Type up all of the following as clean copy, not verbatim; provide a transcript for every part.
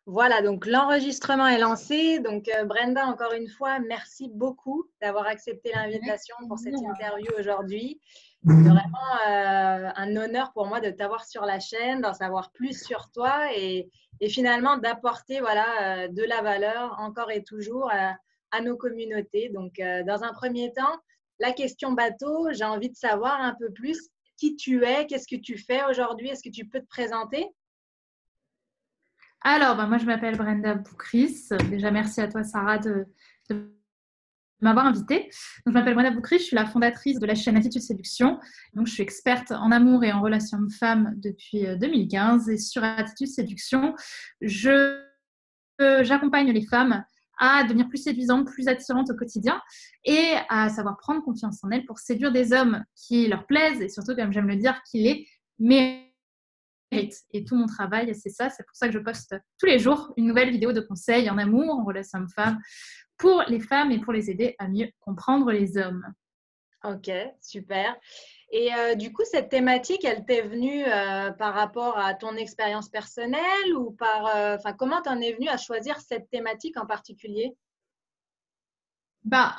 Voilà, donc l'enregistrement est lancé. Donc, Brenda, encore une fois, merci beaucoup d'avoir accepté Avec l'invitation pour cette plaisir. interview aujourd'hui. C'est vraiment un honneur pour moi de t'avoir sur la chaîne, d'en savoir plus sur toi et finalement d'apporter voilà, de la valeur encore et toujours à nos communautés. Donc, dans un premier temps, la question bateau, j'ai envie de savoir un peu plus qui tu es, qu'est-ce que tu fais aujourd'hui, est-ce que tu peux te présenter? Alors, moi, je m'appelle Brenda Boukris. Déjà, merci à toi, Sarah, de m'avoir invitée. Donc, je m'appelle Brenda Boukris, je suis la fondatrice de la chaîne Attitude Séduction. Donc, je suis experte en amour et en relations hommes-femmes depuis 2015. Et sur Attitude Séduction, j'accompagne les femmes à devenir plus séduisantes, plus attirantes au quotidien et à savoir prendre confiance en elles pour séduire des hommes qui leur plaisent et surtout, comme j'aime le dire, qui les méritent. Et tout mon travail, c'est ça. C'est pour ça que je poste tous les jours une nouvelle vidéo de conseils en amour, en relation homme-femme, pour les femmes et pour les aider à mieux comprendre les hommes. Ok, super. Et du coup, cette thématique, elle t'est venue par rapport à ton expérience personnelle ou enfin, comment t'en es venue à choisir cette thématique en particulier?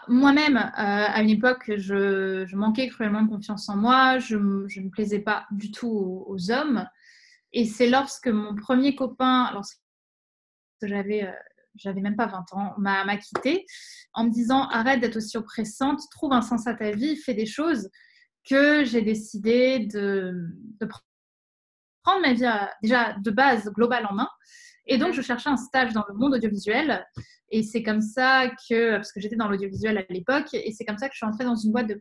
Moi-même, à une époque, je manquais cruellement de confiance en moi. Je ne me plaisais pas du tout aux hommes. Et c'est lorsque mon premier copain, lorsque j'avais même pas 20 ans, m'a quittée en me disant arrête d'être aussi oppressante, trouve un sens à ta vie, fais des choses, que j'ai décidé de prendre ma vie déjà de base globale en main. Et donc, je cherchais un stage dans le monde audiovisuel. Et c'est comme ça parce que j'étais dans l'audiovisuel à l'époque, et c'est comme ça que je suis entrée dans une boîte de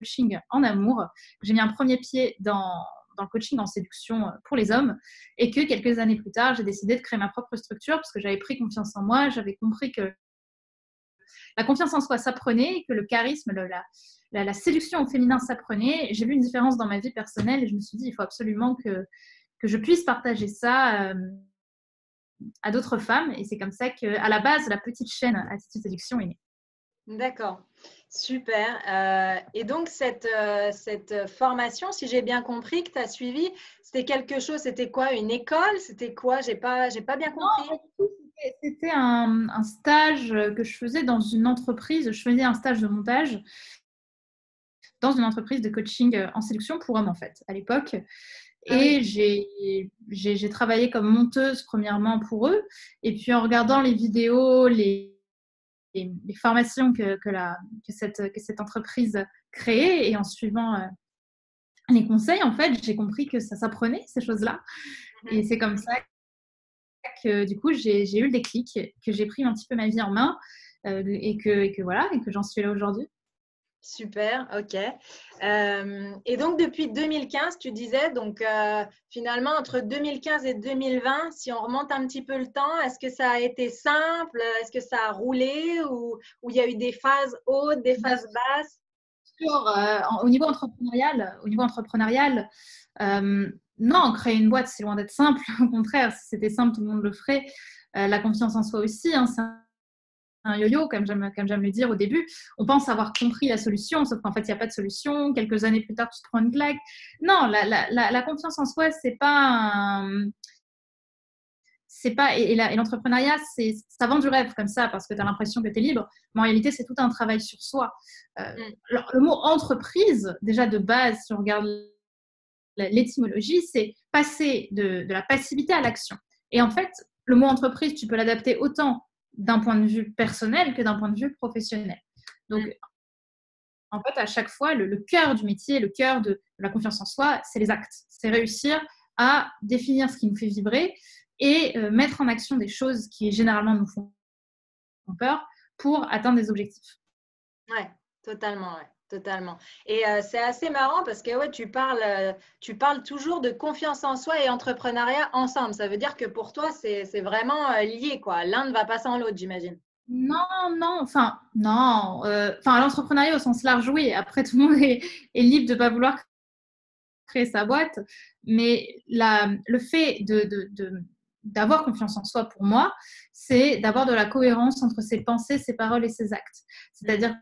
coaching en amour. J'ai mis un premier pied dans le coaching en séduction pour les hommes, et que quelques années plus tard, j'ai décidé de créer ma propre structure parce que j'avais pris confiance en moi, j'avais compris que la confiance en soi s'apprenait, que le charisme, la séduction au féminin s'apprenait. J'ai vu une différence dans ma vie personnelle et je me suis dit, il faut absolument que je puisse partager ça à d'autres femmes. Et c'est comme ça qu'à la base, la petite chaîne Attitude Séduction est née. D'accord, super. Et donc, cette formation, si j'ai bien compris, que tu as suivie, c'était quelque chose, c'était quoi, une école? C'était quoi? J'ai pas bien compris. C'était un stage que je faisais dans une entreprise. Je faisais un stage de montage dans une entreprise de coaching en séduction pour hommes, en fait, à l'époque. Ah oui, Et j'ai travaillé comme monteuse, premièrement, pour eux. Et puis, en regardant les vidéos, les formations que cette entreprise créait, et en suivant les conseils, en fait, j'ai compris que ça s'apprenait, ces choses-là. Et c'est comme ça que, du coup, j'ai eu le déclic, que j'ai pris un petit peu ma vie en main voilà, et que j'en suis là aujourd'hui. super, ok. Et donc, depuis 2015, tu disais, donc finalement, entre 2015 et 2020, si on remonte un petit peu le temps, est-ce que ça a été simple? Est-ce que ça a roulé ou il y a eu des phases hautes, des phases basses? Au niveau entrepreneurial, non, créer une boîte, c'est loin d'être simple. Au contraire, si c'était simple, tout le monde le ferait. La confiance en soi aussi, hein, c'est un yo-yo, comme j'aime le dire au début. On pense avoir compris la solution, sauf qu'en fait, il n'y a pas de solution. Quelques années plus tard, tu te prends une claque. Non, la confiance en soi, c'est pas et l'entrepreneuriat, ça vend du rêve comme ça parce que tu as l'impression que tu es libre, mais en réalité c'est tout un travail sur soi. Mm. Le mot entreprise, déjà de base, si on regarde l'étymologie, c'est passer de la passivité à l'action. Et en fait, le mot entreprise, tu peux l'adapter autant d'un point de vue personnel que d'un point de vue professionnel. Donc en fait, à chaque fois, le cœur du métier, le cœur de la confiance en soi, c'est les actes. C'est réussir à définir ce qui nous fait vibrer et mettre en action des choses qui généralement nous font peur pour atteindre des objectifs. Ouais, totalement, ouais, totalement. Et c'est assez marrant parce que ouais, tu parles toujours de confiance en soi et entrepreneuriat ensemble. Ça veut dire que pour toi, c'est vraiment lié, quoi. L'un ne va pas sans l'autre, j'imagine. Non, non, enfin, non. L'entrepreneuriat au sens large, oui. Après, tout le monde est libre de ne pas vouloir créer sa boîte. Mais le fait d'avoir confiance en soi, pour moi, c'est d'avoir de la cohérence entre ses pensées, ses paroles et ses actes. Mm. C'est-à-dire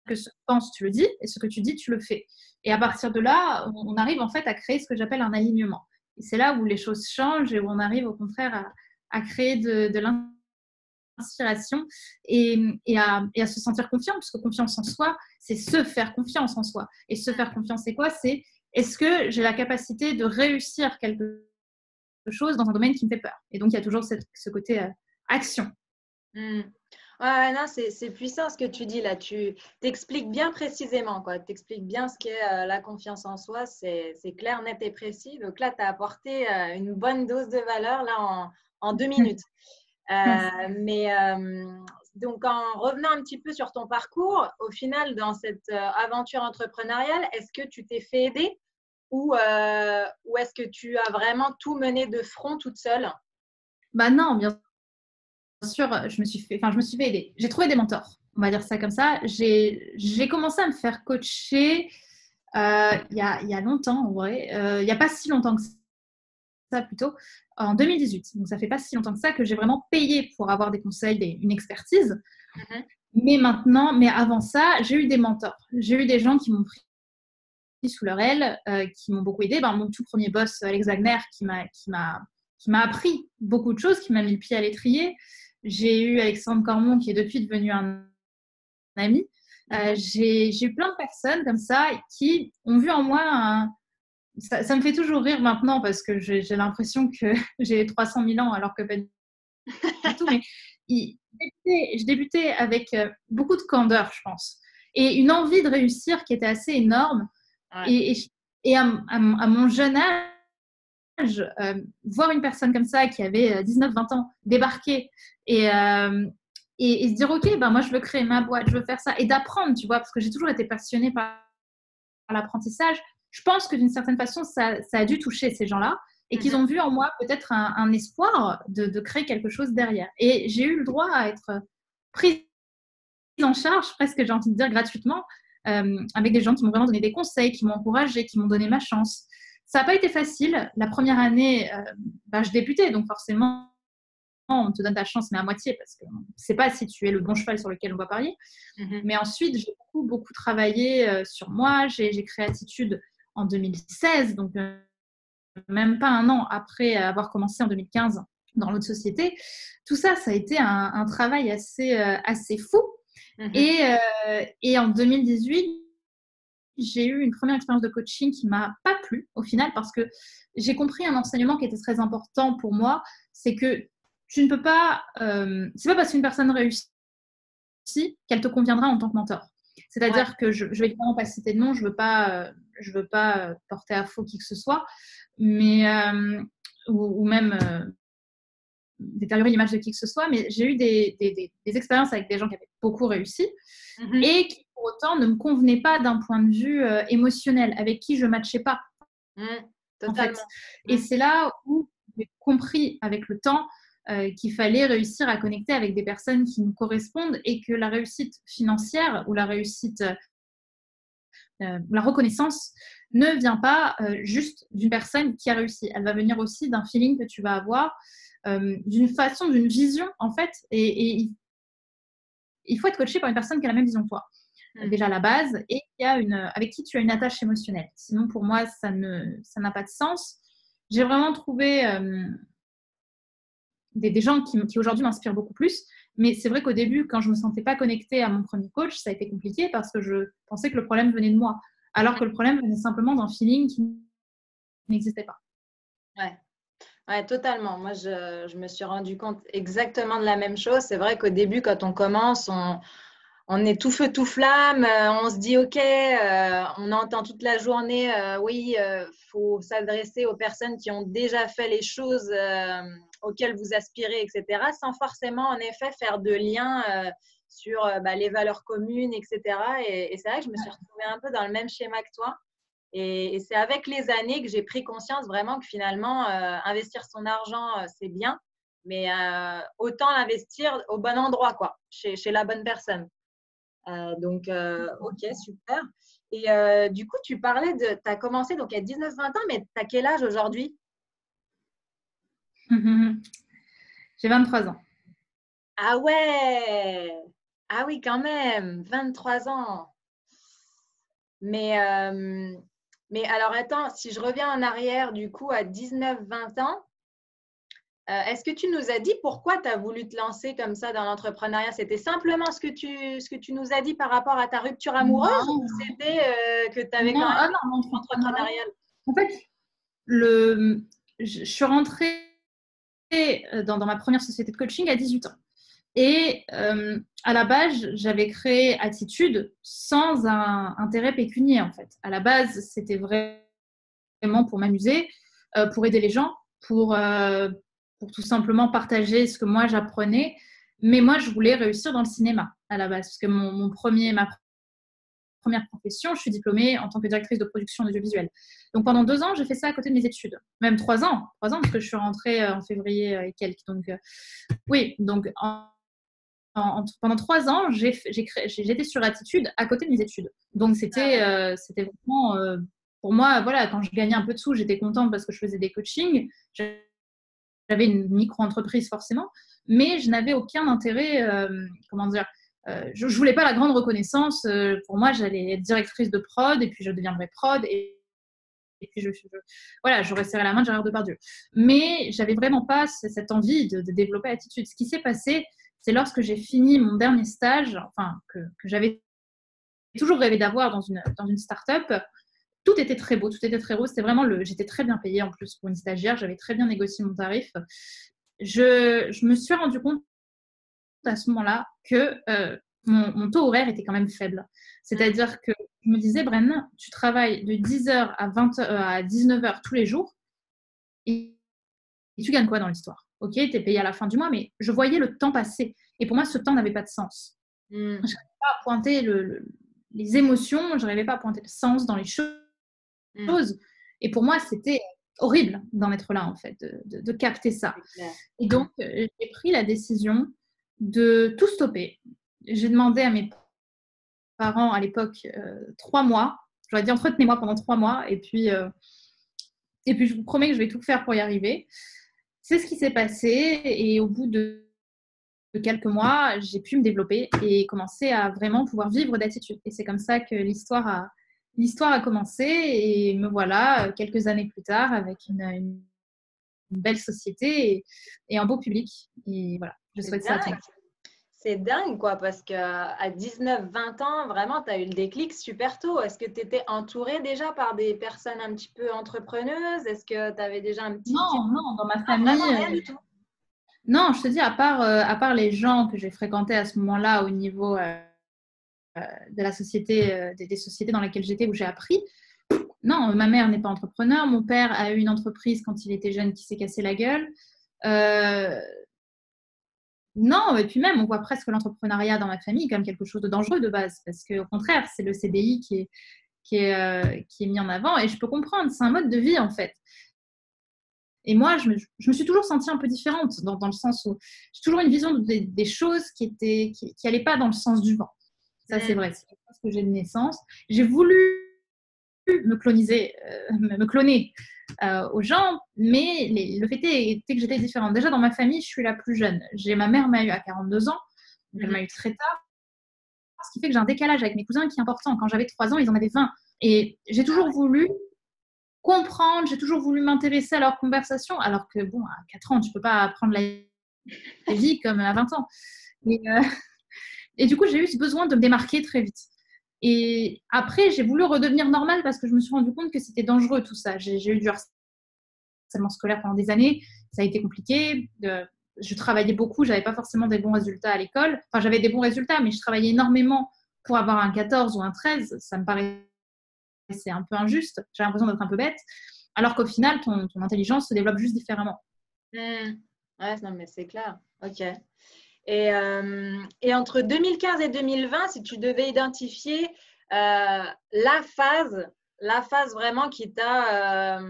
que ce que tu penses, tu le dis, et ce que tu dis, tu le fais. Et à partir de là, on arrive en fait à créer ce que j'appelle un alignement. Et c'est là où les choses changent et où on arrive au contraire à créer de l'inspiration et à se sentir confiant, parce que confiance en soi, c'est se faire confiance en soi. Et se faire confiance, c'est quoi? C'est est-ce que j'ai la capacité de réussir quelque chose dans un domaine qui me fait peur? Et donc, il y a toujours ce côté action. Ouais, non, c'est puissant ce que tu dis là. Tu t'expliques bien précisément, quoi. Tu expliques bien ce qu'est la confiance en soi. C'est clair, net et précis. Donc là, tu as apporté une bonne dose de valeur là en 2 minutes. Donc, en revenant un petit peu sur ton parcours, au final, dans cette aventure entrepreneuriale, est-ce que tu t'es fait aider ou est-ce que tu as vraiment tout mené de front toute seule? Bah non, bien sûr, je me suis fait aider. J'ai trouvé des mentors, on va dire ça comme ça. J'ai commencé à me faire coacher il y a longtemps, en vrai. Il n'y a pas si longtemps que ça, plutôt, en 2018. Donc, ça fait pas si longtemps que ça que j'ai vraiment payé pour avoir des conseils, une expertise. Mais avant ça, j'ai eu des mentors. J'ai eu des gens qui m'ont pris sous leur aile, qui m'ont beaucoup aidé. Mon tout premier boss, Alex Wagner, qui m'a appris beaucoup de choses, qui m'a mis le pied à l'étrier. J'ai eu Alexandre Cormon, qui est depuis devenu un ami. J'ai eu plein de personnes comme ça qui ont vu en moi ça me fait toujours rire maintenant parce que j'ai l'impression que j'ai 300 000 ans alors que pas du tout. Mais je débutais avec beaucoup de candeur, je pense. Et une envie de réussir qui était assez énorme. Ouais. Et à mon jeune âge, voir une personne comme ça qui avait 19-20 ans débarquer et se dire ok, moi je veux créer ma boîte, je veux faire ça, et d'apprendre, tu vois, parce que j'ai toujours été passionnée par l'apprentissage. Je pense que d'une certaine façon ça a dû toucher ces gens-là et qu'ils ont vu en moi peut-être un espoir de créer quelque chose derrière. Et j'ai eu le droit à être prise en charge, presque j'ai envie de dire gratuitement, avec des gens qui m'ont vraiment donné des conseils, qui m'ont encouragée, qui m'ont donné ma chance. Ça n'a pas été facile. La première année, je débutais, donc forcément, on te donne ta chance, mais à moitié, parce que on ne sait pas si tu es le bon cheval sur lequel on va parier. Mais ensuite, j'ai beaucoup travaillé sur moi. J'ai créé Attitude en 2016, donc même pas un an après avoir commencé en 2015 dans l'autre société. Tout ça, ça a été un travail assez fou. Et en 2018, j'ai eu une première expérience de coaching qui m'a pas plu au final parce que j'ai compris un enseignement qui était très important pour moi, c'est que tu ne peux pas, c'est pas parce qu'une personne réussit qu'elle te conviendra en tant que mentor. C'est-à-dire que je vais évidemment pas citer de nom, je veux pas porter à faux qui que ce soit, mais ou même détériorer l'image de qui que ce soit, mais j'ai eu des expériences avec des gens qui avaient beaucoup réussi et qui pour autant ne me convenaient pas d'un point de vue émotionnel, avec qui je ne matchais pas. En fait. Et c'est là où j'ai compris avec le temps qu'il fallait réussir à connecter avec des personnes qui nous correspondent et que la réussite financière ou la réussite, la reconnaissance ne vient pas juste d'une personne qui a réussi. Elle va venir aussi d'un feeling que tu vas avoir, d'une façon, d'une vision en fait. Et il faut être coaché par une personne qui a la même vision que toi. Déjà à la base, et avec qui tu as une attache émotionnelle. Sinon, pour moi, ça n'a pas de sens. J'ai vraiment trouvé des gens qui aujourd'hui m'inspirent beaucoup plus. Mais c'est vrai qu'au début, quand je ne me sentais pas connectée à mon premier coach, ça a été compliqué parce que je pensais que le problème venait de moi, alors que le problème venait simplement d'un feeling qui n'existait pas. Ouais, totalement. Moi, je me suis rendu compte exactement de la même chose. C'est vrai qu'au début, quand on commence, on est tout feu, tout flamme. On se dit, OK, on entend toute la journée, oui, faut s'adresser aux personnes qui ont déjà fait les choses auxquelles vous aspirez, etc., sans forcément, en effet, faire de lien sur les valeurs communes, etc. Et c'est vrai que je me suis retrouvée un peu dans le même schéma que toi. Et c'est avec les années que j'ai pris conscience vraiment que finalement, investir son argent, c'est bien, mais autant l'investir au bon endroit, quoi, chez la bonne personne. OK, super. Et du coup, tu parlais tu as commencé donc à 19-20 ans, mais tu as quel âge aujourd'hui? J'ai 23 ans. Ah ouais! Ah oui, quand même, 23 ans. Mais alors attends, si je reviens en arrière du coup à 19-20 ans, Est-ce que tu nous as dit pourquoi tu as voulu te lancer comme ça dans l'entrepreneuriat? C'était simplement ce que tu nous as dit par rapport à ta rupture amoureuse ou Non, c'était que tu avais non, quand même ah non, une l'entrepreneuriat. entrepreneuriale? En fait, je suis rentrée dans ma première société de coaching à 18 ans. Et à la base, j'avais créé Attitude sans un intérêt pécunier, en fait. À la base, c'était vraiment pour m'amuser, pour aider les gens, pour tout simplement partager ce que moi j'apprenais. Mais moi, je voulais réussir dans le cinéma à la base, parce que ma première profession, je suis diplômée en tant que directrice de production audiovisuelle. Donc pendant 2 ans, j'ai fait ça à côté de mes études. Même 3 ans, parce que je suis rentrée en février et quelques. Donc oui, donc pendant 3 ans, j'étais sur Attitude à côté de mes études. Donc c'était vraiment pour moi, voilà, quand je gagnais un peu de sous, j'étais contente parce que je faisais des coachings. J'avais une micro-entreprise forcément, mais je n'avais aucun intérêt, comment dire, je ne voulais pas la grande reconnaissance. Pour moi, j'allais être directrice de prod et puis je deviendrais prod et puis voilà, j'aurais serré la main de Gérard Depardieu. Mais j'avais vraiment pas cette envie de développer Attitude. Ce qui s'est passé, c'est lorsque j'ai fini mon dernier stage, enfin que j'avais toujours rêvé d'avoir dans une start-up. Tout était très beau, tout était très beau. C'était vraiment j'étais très bien payée en plus pour une stagiaire. J'avais très bien négocié mon tarif. Je me suis rendu compte à ce moment-là que mon taux horaire était quand même faible. C'est-à-dire que je me disais, Bren, tu travailles de 10h à 19h tous les jours et tu gagnes quoi dans l'histoire? Ok, tu es payé à la fin du mois, mais je voyais le temps passer. Et pour moi, ce temps n'avait pas de sens. Je n'arrivais pas à pointer les émotions, je n'arrivais pas à pointer le sens dans les choses. Et pour moi, c'était horrible d'en être là, en fait, de capter ça. Et donc, j'ai pris la décision de tout stopper. J'ai demandé à mes parents à l'époque 3 mois. J'aurais dit entretenez-moi pendant 3 mois et puis je vous promets que je vais tout faire pour y arriver. C'est ce qui s'est passé et au bout de quelques mois, j'ai pu me développer et commencer à vraiment pouvoir vivre d'Attitude. Et c'est comme ça que l'histoire a commencé et me voilà quelques années plus tard avec une belle société et un beau public. Et voilà, je souhaite ça à toi. C'est dingue, quoi, parce qu'à 19-20 ans, vraiment, tu as eu le déclic super tôt. Est-ce que tu étais entourée déjà par des personnes un petit peu entrepreneuses? Est-ce que tu avais déjà un petit... Non, dans ma Ah, vraiment rien famille. du tout. Non, je te dis, à part les gens que j'ai fréquentés à ce moment-là au niveau de la société, des sociétés dans lesquelles j'étais où j'ai appris, non, ma mère n'est pas entrepreneur. Mon père a eu une entreprise quand il était jeune qui s'est cassé la gueule. Non, et puis même, on voit presque l'entrepreneuriat dans ma famille comme quelque chose de dangereux de base, parce qu'au contraire, c'est le CDI qui est mis en avant, et je peux comprendre, c'est un mode de vie en fait. Et moi, je me suis toujours sentie un peu différente, dans le sens où j'ai toujours une vision des choses qui allaient pas dans le sens du vent. Ça, c'est vrai, c'est quelque chose que j'ai de naissance. J'ai voulu me cloner aux gens, mais le fait était que j'étais différente. Déjà, dans ma famille, je suis la plus jeune. Ma mère m'a eu à 42 ans, donc elle m'a eu très tard, ce qui fait que j'ai un décalage avec mes cousins qui est important. Quand j'avais 3 ans, ils en avaient 20. Et j'ai toujours voulu comprendre, j'ai toujours voulu m'intéresser à leurs conversations, alors que, bon, à 4 ans, tu ne peux pas apprendre la vie comme à 20 ans. Et du coup, j'ai eu ce besoin de me démarquer très vite. Et après, j'ai voulu redevenir normale parce que je me suis rendu compte que c'était dangereux tout ça. J'ai eu du harcèlement scolaire pendant des années. Ça a été compliqué. Je travaillais beaucoup. Je n'avais pas forcément des bons résultats à l'école. Enfin, j'avais des bons résultats, mais je travaillais énormément pour avoir un 14 ou un 13. Ça me paraissait un peu injuste. J'ai l'impression d'être un peu bête. Alors qu'au final, ton intelligence se développe juste différemment. Ouais, non, mais c'est clair. OK. Et entre 2015 et 2020, si tu devais identifier la phase vraiment qui t'a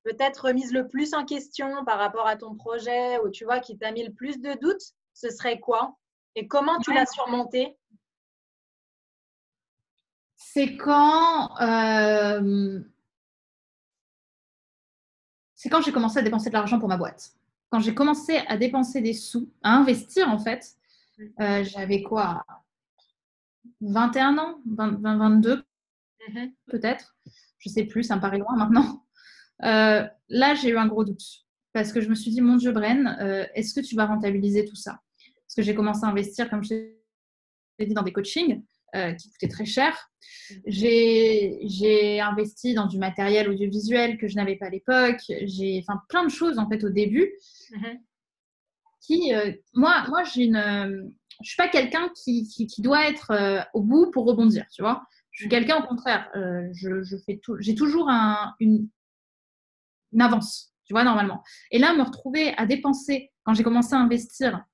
peut-être remise le plus en question par rapport à ton projet ou tu vois, qui t'a mis le plus de doutes, ce serait quoi? Et comment tu l'as surmonté? C'est quand j'ai commencé à dépenser de l'argent pour ma boîte. Quand j'ai commencé à dépenser des sous, à investir en fait, j'avais quoi, 21 ans, 22 peut-être, je sais plus, ça me paraît loin maintenant. Là, j'ai eu un gros doute. parce que je me suis dit, mon Dieu, Bren, est-ce que tu vas rentabiliser tout ça? Parce que j'ai commencé à investir, comme je t'ai dit, dans des coachings qui coûtaient très cher. J'ai investi dans du matériel audiovisuel que je n'avais pas à l'époque. J'ai plein de choses, en fait, au début. Qui, moi, je suis pas quelqu'un qui doit être au bout pour rebondir, tu vois. Je suis quelqu'un, au contraire, j'ai toujours une avance, tu vois, normalement. Et là, me retrouver à dépenser, quand j'ai commencé à investir,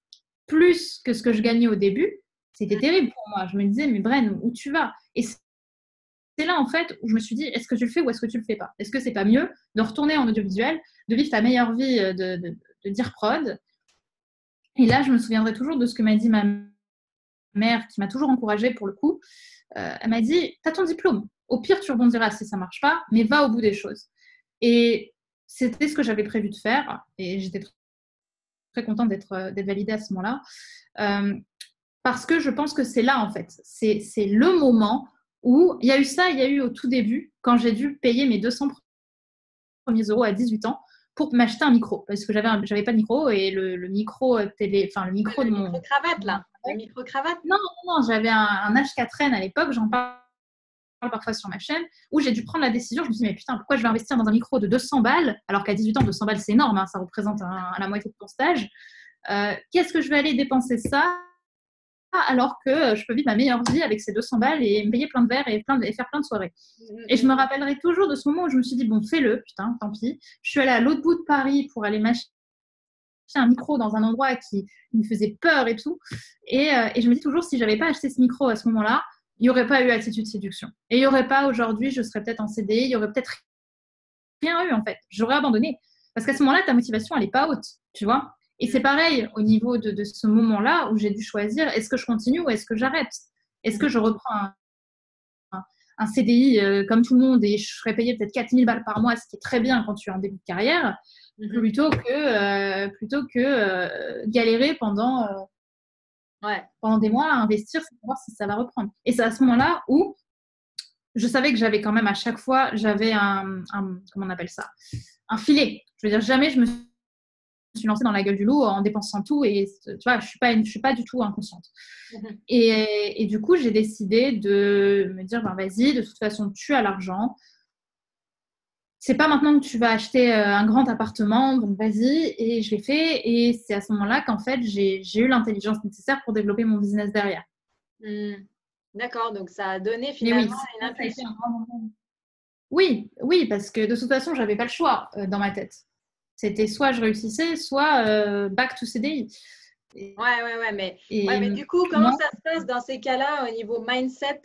plus que ce que je gagnais au début, c'était terrible pour moi. Je me disais, mais Bren, où tu vas? Et c'est là, en fait, où je me suis dit, est-ce que tu le fais ou est-ce que tu le fais pas? Est-ce que c'est pas mieux de retourner en audiovisuel, de vivre ta meilleure vie de dire prod? Et là, je me souviendrai toujours de ce que m'a dit ma mère, qui m'a toujours encouragée pour le coup. Elle m'a dit, tu as ton diplôme. Au pire, tu rebondiras si ça ne marche pas, mais va au bout des choses. Et c'était ce que j'avais prévu de faire. Et j'étais très contente d'être validée à ce moment-là. Parce que je pense que c'est là, en fait. C'est le moment où il y a eu ça, il y a eu au tout début, quand j'ai dû payer mes 200 premiers euros à 18 ans pour m'acheter un micro. Parce que j'avais pas de micro et le micro télé, enfin le micro de mon... micro-cravate, là. Le micro-cravate. Non, j'avais un H4N à l'époque, j'en parle parfois sur ma chaîne, où j'ai dû prendre la décision. Je me suis dit, mais putain, pourquoi je vais investir dans un micro de 200 balles, alors qu'à 18 ans, 200 balles, c'est énorme, hein, ça représente la moitié de ton stage. Qu'est-ce que je vais aller dépenser ça alors que je peux vivre ma meilleure vie avec ces 200 balles et me payer plein de verres et faire plein de soirées. Et je me rappellerai toujours de ce moment où je me suis dit, bon, fais-le, putain, tant pis. Je suis allée à l'autre bout de Paris pour aller m'acheter un micro dans un endroit qui me faisait peur et tout. Et je me dis toujours, si j'avais pas acheté ce micro à ce moment-là, il n'y aurait pas eu Attitude Séduction. Et il n'y aurait pas aujourd'hui, je serais peut-être en CDI, il n'y aurait peut-être rien eu en fait. J'aurais abandonné. Parce qu'à ce moment-là, ta motivation, elle n'est pas haute, tu vois. Et c'est pareil au niveau de ce moment-là où j'ai dû choisir, est-ce que je continue ou est-ce que j'arrête? Est-ce que je reprends un CDI comme tout le monde et je serais payée peut-être 4 000 balles par mois, ce qui est très bien quand tu es en début de carrière, plutôt que galérer pendant des mois à investir pour voir si ça va reprendre. Et c'est à ce moment-là où je savais que j'avais quand même à chaque fois, j'avais comment on appelle ça, un filet. Je veux dire, jamais je me suis lancée dans la gueule du loup en dépensant tout et tu vois, je suis pas du tout inconsciente. Et du coup, j'ai décidé de me dire, ben vas-y, de toute façon, tu as l'argent. C'est pas maintenant que tu vas acheter un grand appartement, donc vas-y. Et je l'ai fait. Et c'est à ce moment-là qu'en fait, j'ai eu l'intelligence nécessaire pour développer mon business derrière. D'accord, donc ça a donné finalement une impulsion. Oui, parce que de toute façon, j'avais pas le choix dans ma tête. C'était soit je réussissais, soit back to CDI. Ouais, mais du coup, comment ça se passe dans ces cas-là au niveau mindset,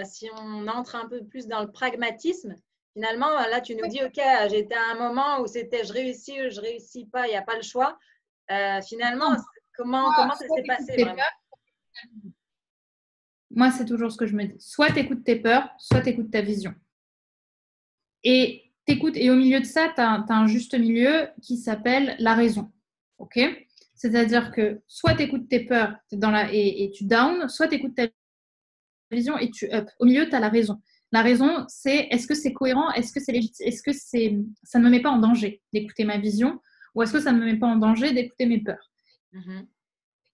si on entre un peu plus dans le pragmatisme? Finalement, là, tu nous dis, OK, j'étais à un moment où c'était je réussis ou je réussis pas, il n'y a pas le choix. Finalement, comment ça s'est passé vraiment? Moi, c'est toujours ce que je me dis. Soit tu écoutes tes peurs, soit tu écoutes ta vision. Et t'écoutes, et au milieu de ça, tu as un juste milieu qui s'appelle la raison. OK? C'est-à-dire que soit tu écoutes tes peurs et tu down, soit tu écoutes ta vision et tu up. Au milieu, tu as la raison. La raison, c'est est-ce que c'est cohérent? Est-ce que c'est légitime? Est-ce que ça ne me met pas en danger d'écouter ma vision? Ou est-ce que ça ne me met pas en danger d'écouter mes peurs?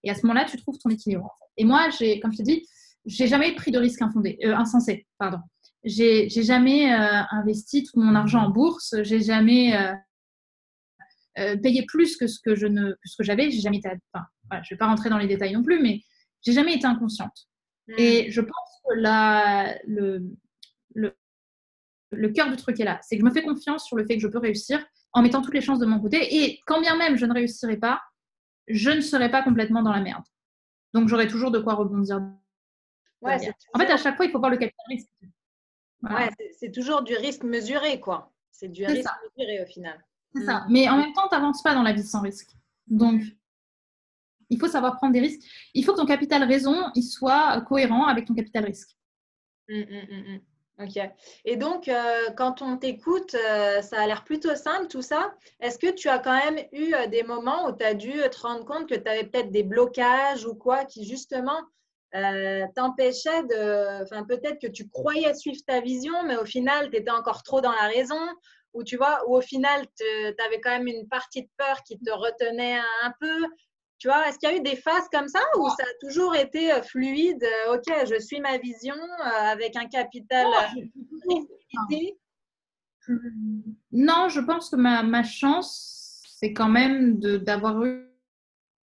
Et à ce moment-là, tu trouves ton équilibre. Et moi, comme je te dis, j'ai jamais pris de risque insensé. Pardon. J'ai jamais investi tout mon argent en bourse. J'ai jamais payé plus que ce que j'avais. J'ai jamais été. Voilà, je vais pas rentrer dans les détails non plus, mais j'ai jamais été inconsciente. Et je pense que le cœur du truc est là. C'est que je me fais confiance sur le fait que je peux réussir en mettant toutes les chances de mon côté. Et quand bien même je ne réussirai pas, je ne serai pas complètement dans la merde. Donc j'aurai toujours de quoi rebondir. En fait, à chaque fois, il faut voir le capital risque. Voilà. Ouais, c'est toujours du risque mesuré, quoi. C'est du risque mesuré au final. C'est ça. Mais en même temps, tu n'avances pas dans la vie sans risque. Donc, il faut savoir prendre des risques. Il faut que ton capital raison il soit cohérent avec ton capital risque. Ok. Et donc, quand on t'écoute, ça a l'air plutôt simple tout ça. Est-ce que tu as quand même eu des moments où tu as dû te rendre compte que tu avais peut-être des blocages ou quoi qui justement t'empêchaient peut-être que tu croyais suivre ta vision, mais au final, tu étais encore trop dans la raison ou tu vois, ou au final, tu avais quand même une partie de peur qui te retenait un peu? Tu vois, est-ce qu'il y a eu des phases comme ça ou ça a toujours été fluide? Ok, je suis ma vision avec un capital Non, j'ai toujours- enfin, flexibilité. non, je pense que ma chance, c'est quand même d'avoir eu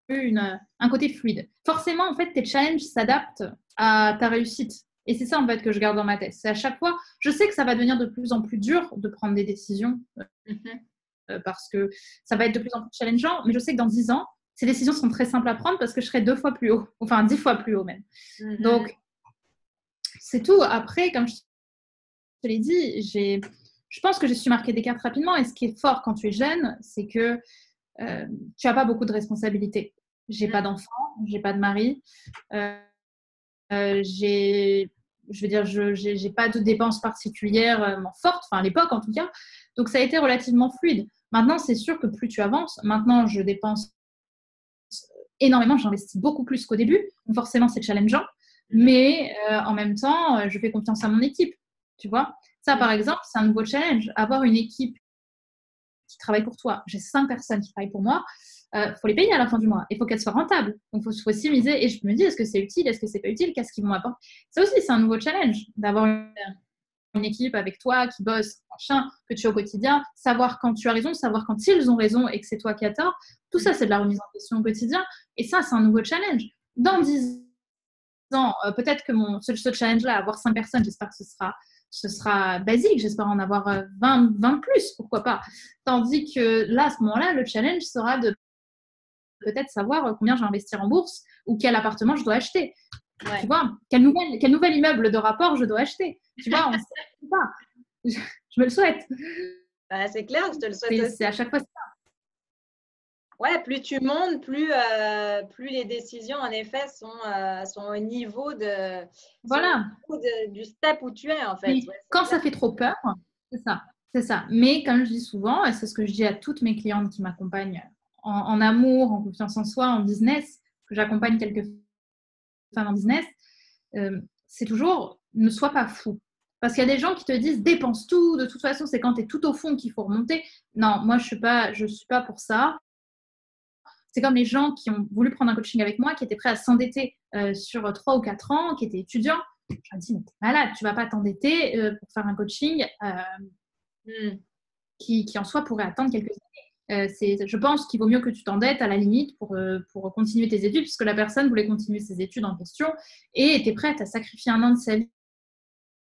un côté fluide. Forcément, en fait, tes challenges s'adaptent à ta réussite. Et c'est ça, en fait, que je garde dans ma tête. C'est à chaque fois, je sais que ça va devenir de plus en plus dur de prendre des décisions Mhm. parce que ça va être de plus en plus challengeant, mais je sais que dans 10 ans, ces décisions sont très simples à prendre parce que je serai 2 fois plus haut, enfin 10 fois plus haut même. Mhm. Donc, c'est tout. Après, comme je te l'ai dit, je pense que j'ai su marquer des cartes rapidement. Et ce qui est fort quand tu es jeune, c'est que tu n'as pas beaucoup de responsabilités. J'ai pas d'enfant, j'ai pas de mari, je veux dire, j'ai pas de dépenses particulières fortes, enfin à l'époque en tout cas. Donc ça a été relativement fluide. Maintenant, c'est sûr que plus tu avances, maintenant je dépense énormément, j'investis beaucoup plus qu'au début. Donc forcément, c'est challengeant. Mais en même temps, je fais confiance à mon équipe. Tu vois, ça par exemple, c'est un nouveau challenge. Avoir une équipe qui travaille pour toi. J'ai 5 personnes qui travaillent pour moi. Faut les payer à la fin du mois. Il faut qu'elles soient rentables. Donc, il faut aussi miser. Et je me dis, est-ce que c'est utile? Est-ce que c'est pas utile? Qu'est-ce qu'ils vont apporter? Ça aussi, c'est un nouveau challenge d'avoir une équipe avec toi qui bosse, machin, que tu es au quotidien, savoir quand tu as raison, savoir quand ils ont raison et que c'est toi qui as tort. Tout ça, c'est de la remise en question au quotidien. Et ça, c'est un nouveau challenge. Dans 10 ans, peut-être que ce challenge-là, avoir 5 personnes, j'espère que ce sera basique, j'espère en avoir 20 plus, pourquoi pas. Tandis que là, à ce moment-là, le challenge sera de peut-être savoir combien je vais investir en bourse ou quel appartement je dois acheter. Ouais. Tu vois, quel nouvel immeuble de rapport je dois acheter. Tu vois, on ne sait pas. Je me le souhaite. Bah, c'est clair, je te le souhaite aussi. C'est à chaque fois ça. Ouais, plus tu montes, plus les décisions, en effet, sont au niveau Voilà. du step où tu es, en fait. Mais Ouais, quand ça fait trop peur, c'est ça. C'est ça. Mais comme je dis souvent, et c'est ce que je dis à toutes mes clientes qui m'accompagnent en amour, en confiance en soi, en business, que j'accompagne quelques femmes en business, c'est toujours ne sois pas fou. Parce qu'il y a des gens qui te disent dépense tout, de toute façon, c'est quand tu es tout au fond qu'il faut remonter. Non, moi, je suis pas pour ça. C'est comme les gens qui ont voulu prendre un coaching avec moi, qui étaient prêts à s'endetter sur 3 ou 4 ans, qui étaient étudiants. Je leur dis, mais t'es malade, tu vas pas t'endetter pour faire un coaching qui en soi pourrait attendre quelques années. Je pense qu'il vaut mieux que tu t'endettes à la limite pour continuer tes études, puisque la personne voulait continuer ses études en question et était prête à sacrifier un an de sa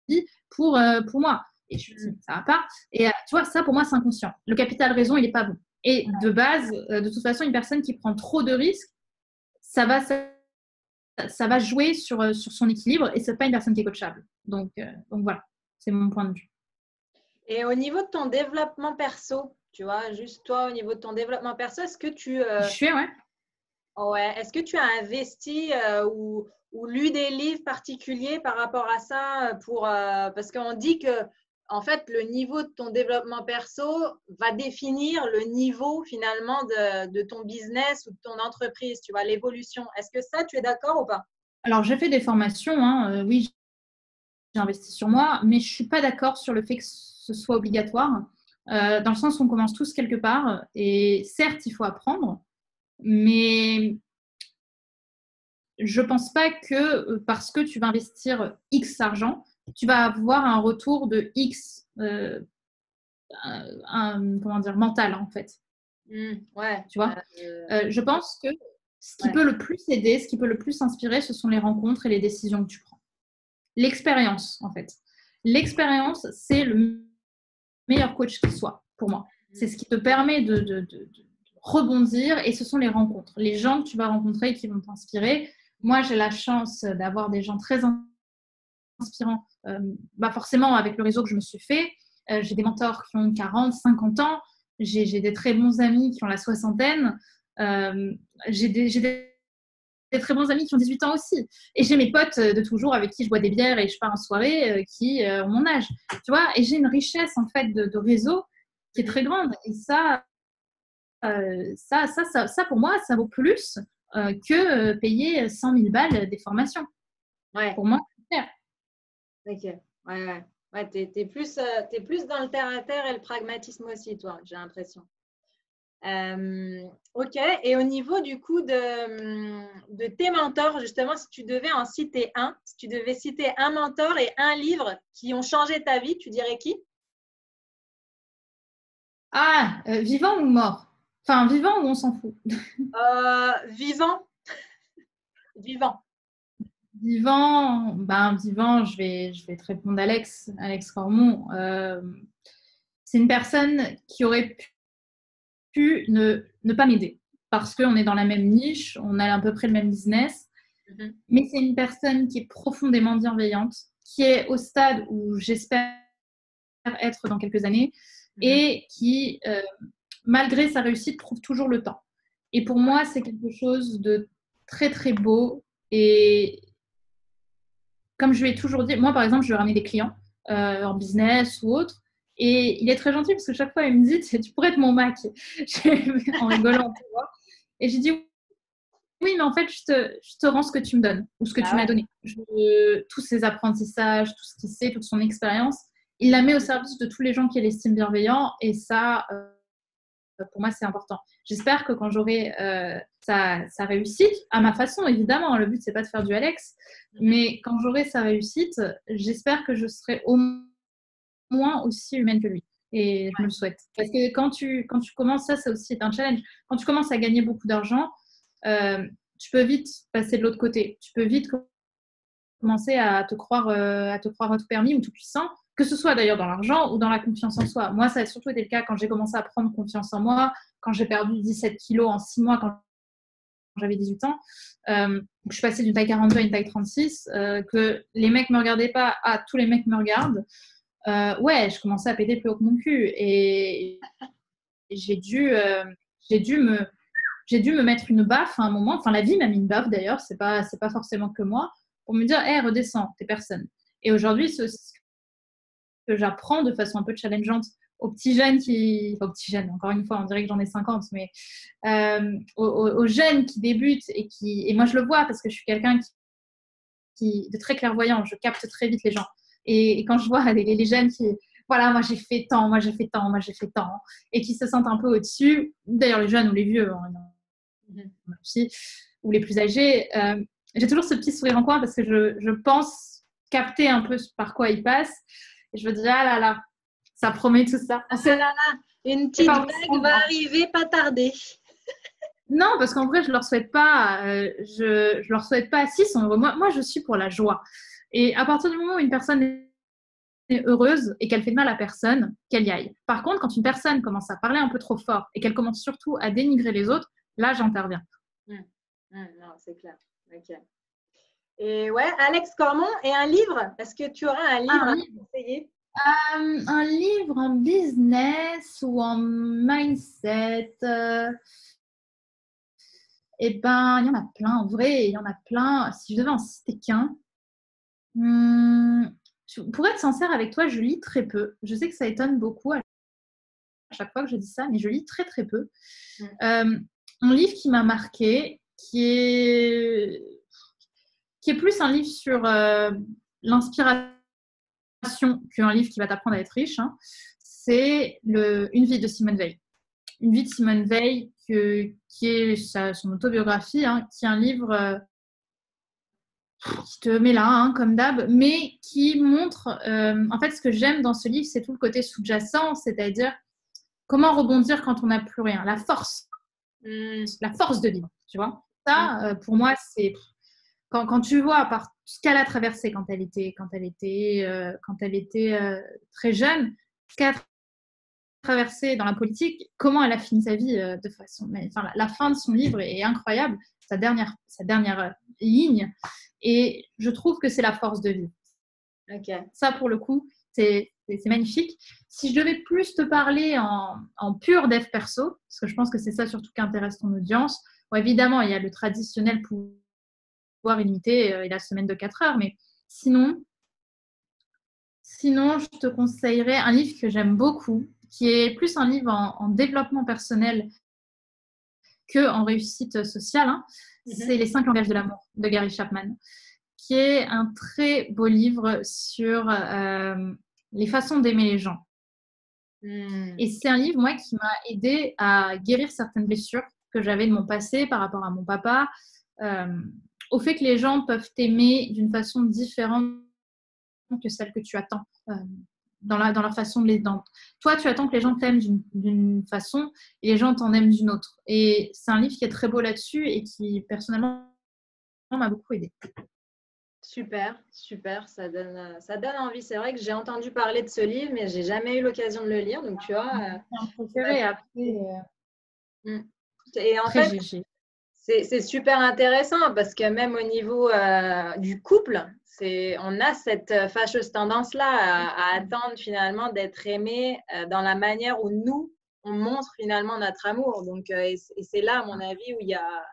vie pour moi. Et je me dis, ça va pas. Et tu vois, ça pour moi, c'est inconscient. Le capital raison, il n'est pas bon. Et de base, de toute façon, une personne qui prend trop de risques, ça va jouer sur son équilibre et c'est pas une personne qui est coachable. Donc voilà, c'est mon point de vue. Et au niveau de ton développement perso, tu vois, juste toi, au niveau de ton développement perso, est-ce que est-ce que tu as investi ou lu des livres particuliers par rapport à ça parce qu'on dit que en fait le niveau de ton développement perso va définir le niveau finalement de ton business ou de ton entreprise, tu vois, l'évolution. Est-ce que ça, tu es d'accord ou pas? Alors, j'ai fait des formations, hein, oui, j'ai investi sur moi, mais je suis pas d'accord sur le fait que ce soit obligatoire, dans le sens où on commence tous quelque part, et certes, il faut apprendre, mais je pense pas que parce que tu vas investir X argent, tu vas avoir un retour de X, comment dire, mental en fait. Ouais. Tu vois, je pense que ce qui Ouais. peut le plus aider, ce qui peut le plus inspirer, ce sont les rencontres et les décisions que tu prends. L'expérience, en fait. L'expérience, c'est le meilleur coach qui soit, pour moi. C'est ce qui te permet de rebondir et ce sont les rencontres. Les gens que tu vas rencontrer qui vont t'inspirer. Moi, j'ai la chance d'avoir des gens très inspirants, forcément avec le réseau que je me suis fait. J'ai des mentors qui ont 40, 50 ans. J'ai des très bons amis qui ont la soixantaine. J'ai des très bons amis qui ont 18 ans aussi. Et j'ai mes potes de toujours avec qui je bois des bières et je pars en soirée qui ont mon âge. Tu vois, et j'ai une richesse en fait de réseau qui est très grande. Et ça pour moi, ça vaut plus que payer 100 000 balles des formations. Ouais. Pour moi, c'est clair. Ok. Ouais. Ouais, t'es plus dans le terre-à-terre et le pragmatisme aussi, toi, j'ai l'impression. Ok. Et au niveau du coup de tes mentors, justement, si tu devais en citer un, si tu devais citer un mentor et un livre qui ont changé ta vie, tu dirais qui? Ah, vivant ou mort? Enfin, vivant ou on s'en fout? Vivant, vivant. Vivant, je vais te répondre Alex Cormon. C'est une personne qui aurait pu ne pas m'aider parce qu'on est dans la même niche, on a à peu près le même business, mais c'est une personne qui est profondément bienveillante, qui est au stade où j'espère être dans quelques années et qui, malgré sa réussite, trouve toujours le temps. Et pour moi, c'est quelque chose de très, très beau. Et comme je lui ai toujours dit, moi, par exemple, je lui ai ramené des clients en business ou autre. Et il est très gentil parce que chaque fois, il me dit, tu pourrais être mon Mac. En rigolant, tu vois. Et j'ai dit, oui, mais en fait, je te rends ce que tu me donnes ou ce que tu m'as donné. Tous ses apprentissages, tout ce qu'il sait, toute son expérience, il la met au service de tous les gens qui l'estiment bienveillant. Et ça, pour moi, c'est important. J'espère que quand j'aurai sa réussite, à ma façon, évidemment, le but, c'est pas de faire du Alex, mais quand j'aurai sa réussite, j'espère que je serai au moins aussi humaine que lui. Et je me le souhaite. Parce que quand tu commences, ça, c'est aussi un challenge. Quand tu commences à gagner beaucoup d'argent, tu peux vite passer de l'autre côté. Tu peux vite commencer à te croire tout permis ou tout puissant, que ce soit d'ailleurs dans l'argent ou dans la confiance en soi. Moi, ça a surtout été le cas quand j'ai commencé à prendre confiance en moi, quand j'ai perdu 17 kilos en 6 mois, quand j'avais 18 ans. Je suis passée d'une taille 42 à une taille 36, que les mecs me regardaient pas, tous les mecs me regardent. Ouais, je commençais à péter plus haut que mon cul. Et j'ai dû me mettre une baffe à un moment. Enfin, la vie m'a mis une baffe d'ailleurs, c'est pas forcément que moi, pour me dire, hé, redescends, t'es personne. Et aujourd'hui, c'est ce que j'apprends de façon un peu challengeante aux petits jeunes aux petits jeunes, encore une fois, on dirait que j'en ai 50, mais aux jeunes qui débutent et moi je le vois parce que je suis quelqu'un de très clairvoyant, je capte très vite les gens. Et quand je vois les jeunes qui, voilà, moi j'ai fait tant, et qui se sentent un peu au-dessus, d'ailleurs les jeunes ou les vieux, aussi, ou les plus âgés, j'ai toujours ce petit sourire en coin parce que je pense capter un peu par quoi ils passent. Et je me dis, ah là là, ça promet tout ça. Ah là là, une petite vague va arriver, pas tarder. Non, parce qu'en vrai, je leur souhaite pas. Je leur souhaite pas. Si, ils sont heureux. Moi, je suis pour la joie. Et à partir du moment où une personne est heureuse et qu'elle fait de mal à personne, qu'elle y aille. Par contre, quand une personne commence à parler un peu trop fort et qu'elle commence surtout à dénigrer les autres, là, j'interviens. Non, c'est clair. Ok. Et ouais, Alex Cormon, et un livre? Est-ce que tu auras un livre à conseiller? Un livre en business ou en mindset, eh ben, il y en a plein. En vrai, il y en a plein. Si je devais en citer qu'un, pour être sincère avec toi, je lis très peu. Je sais que ça étonne beaucoup à chaque fois que je dis ça, mais je lis très très peu. Un livre qui m'a marqué, qui est plus un livre sur l'inspiration qu'un livre qui va t'apprendre à être riche, hein, c'est Une vie de Simone Veil. Une vie de Simone Veil, qui est son autobiographie, hein, qui est un livre qui te met là, hein, comme d'hab, mais qui montre, en fait, ce que j'aime dans ce livre, c'est tout le côté sous-jacent, c'est-à-dire comment rebondir quand on n'a plus rien, la force de vivre, tu vois. Ça, pour moi, c'est quand tu vois par tout ce qu'elle a traversé quand elle était très jeune, ce qu'elle a traversé dans la politique, comment elle a fini sa vie de façon. Enfin, la fin de son livre est incroyable, sa dernière ligne, et je trouve que c'est la force de vivre. Okay. Ça, pour le coup, c'est magnifique. Si je devais plus te parler en pur dev perso, parce que je pense que c'est ça surtout qui intéresse ton audience, bon, évidemment, il y a le traditionnel pouvoir illimité et la semaine de 4 heures, mais sinon, je te conseillerais un livre que j'aime beaucoup, qui est plus un livre en développement personnel qu'en réussite sociale. Hein. C'est Les 5 langages de l'amour de Gary Chapman, qui est un très beau livre sur les façons d'aimer les gens. Et c'est un livre, moi, qui m'a aidé à guérir certaines blessures que j'avais de mon passé par rapport à mon papa, au fait que les gens peuvent t'aimer d'une façon différente que celle que tu attends dans leur façon de les dents. Toi, tu attends que les gens t'aiment d'une façon et les gens t'en aiment d'une autre. Et c'est un livre qui est très beau là-dessus et qui, personnellement, m'a beaucoup aidé. Super, super, ça donne envie. C'est vrai que j'ai entendu parler de ce livre, mais j'ai jamais eu l'occasion de le lire. Donc, tu vois. C'est un préféré après. Et en Après, fait, c'est super intéressant parce que même au niveau du couple, on a cette fâcheuse tendance-là à attendre finalement d'être aimé dans la manière où nous, on montre finalement notre amour. Donc, et c'est là, à mon avis, où il y a…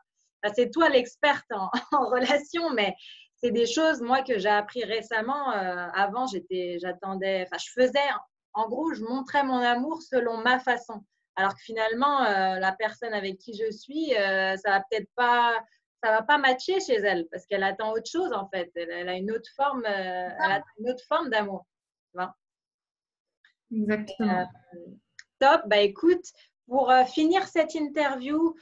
Enfin, c'est toi l'experte en relation, mais c'est des choses, moi, que j'ai appris récemment. Avant, j'attendais, enfin, je faisais, en gros, je montrais mon amour selon ma façon. Alors que finalement, la personne avec qui je suis, ça va pas matcher chez elle parce qu'elle attend autre chose en fait. Elle a une autre forme, elle a une autre forme d'amour. Tu vois. Exactement. Top. Bah écoute, pour finir cette interview,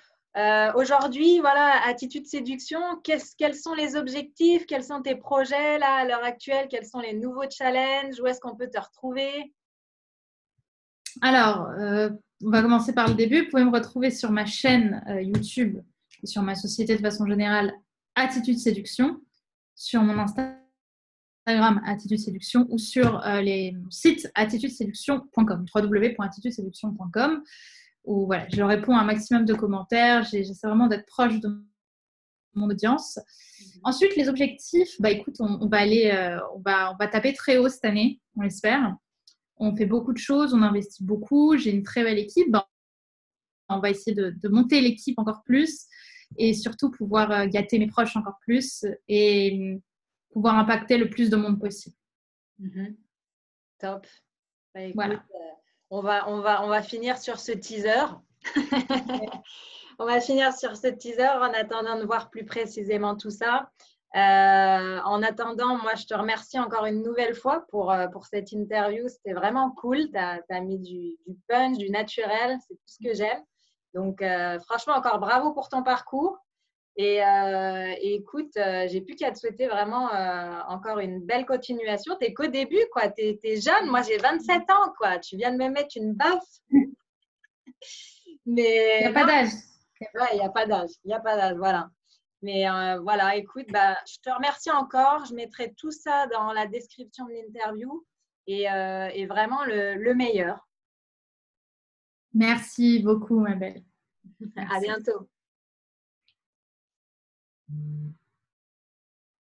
aujourd'hui, voilà, Attitude Séduction, quels sont les objectifs, quels sont tes projets là à l'heure actuelle, quels sont les nouveaux challenges, où est-ce qu'on peut te retrouver? Alors, on va commencer par le début. Vous pouvez me retrouver sur ma chaîne YouTube et sur ma société de façon générale, Attitude Séduction, sur mon Instagram Attitude Séduction ou sur les sites attitudeséduction.com, www.attitudeséduction.com, où voilà, je réponds à un maximum de commentaires. J'essaie vraiment d'être proche de mon audience. Ensuite, les objectifs, bah écoute, on va aller, on va taper très haut cette année, on l'espère. On fait beaucoup de choses, on investit beaucoup. J'ai une très belle équipe. On va essayer de monter l'équipe encore plus et surtout pouvoir gâter mes proches encore plus et pouvoir impacter le plus de monde possible. Top. Bah, écoute, voilà. On va finir sur ce teaser. On va finir sur ce teaser en attendant de voir plus précisément tout ça. En attendant, moi, je te remercie encore une nouvelle fois pour cette interview. C'était vraiment cool. Tu as mis du punch, du naturel. C'est tout ce que j'aime. Donc, franchement, encore bravo pour ton parcours. Et écoute, j'ai plus qu'à te souhaiter vraiment encore une belle continuation. Tu n'es qu'au début, quoi. Tu es jeune. Moi, j'ai 27 ans, quoi. Tu viens de me mettre une baffe. Mais il n'y a pas d'âge. Ouais, il n'y a pas d'âge. Il n'y a pas d'âge, voilà. Mais voilà, écoute, bah, je te remercie encore. Je mettrai tout ça dans la description de l'interview et vraiment le meilleur. Merci beaucoup, ma belle. À bientôt.